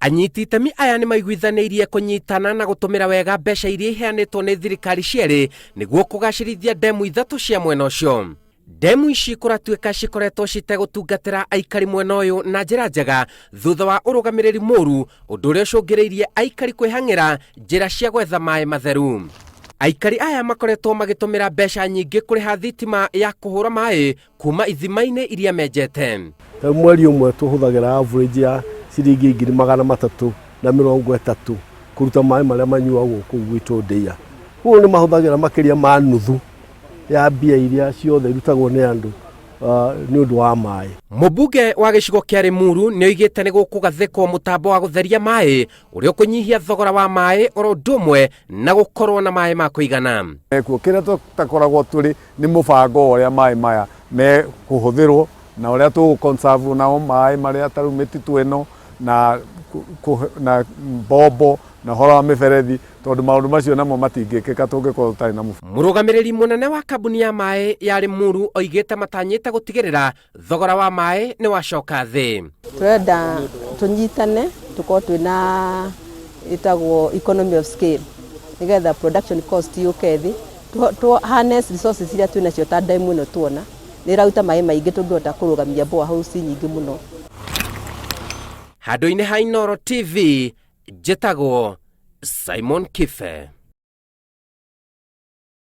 Anyiti itemi aya ni maiguithanirie kunyitana na gutumira wega mbeca iria iheanitwo ni thirikari cieri niguo kugacirithia ndemu ithatu cia mwena ucio. Ndemu ici kuratuika cikoretwo citegutungatira aikari mwena uyu na njira njega thutha wa urugamiriri moru undu uria ucungiriirie aikari kwihang'ira njira cia gwetha maai matheru. Aikari aya makoretwo magitumira mbeca nyingi kuriha thitima ya kuhura maai kuma ithimaini iria menjete. Mweri umwe tuhuthagira average ya ciringi 330 kuruta maai maria manyuagwo kuu gwitu Ndia. Kuo ni mahuthagira makiria ma nuthu ya mbia iria ciothe irutagwo ni andu ni undu wa maai. Mubunge wa gicigo kia Limuru ni oigite ni gukugathikwo mutambo wa gutheria maai uria kunyihia thogora wa maai oro ndumwe na gukorwo na maai ma kuigana. Kira tutakoragwo turi ni mubango uria maai maya me kuhuthirwo na uria tu conserve nao maai maria taru mititu eno na bobo na hora miferethi tondu maundu macio namo matingikika tungikorwo tutari na mubango. Murugamiriri munene wa kambuni ya maai ya Limuru oigite matanyite gutigirira thogora wa maai ni wacoka thi. Turenda tunyitane tukorwo twina itagwo economy of scale nigetha production cost yuke thi to harness resources iria twina cio ta ndemu ino tuona nirauta maai maingi tungihota kurugamia borehouses nyingi muno. Handu-ini ha Inooro TV, njĩtagwo Simon Kife.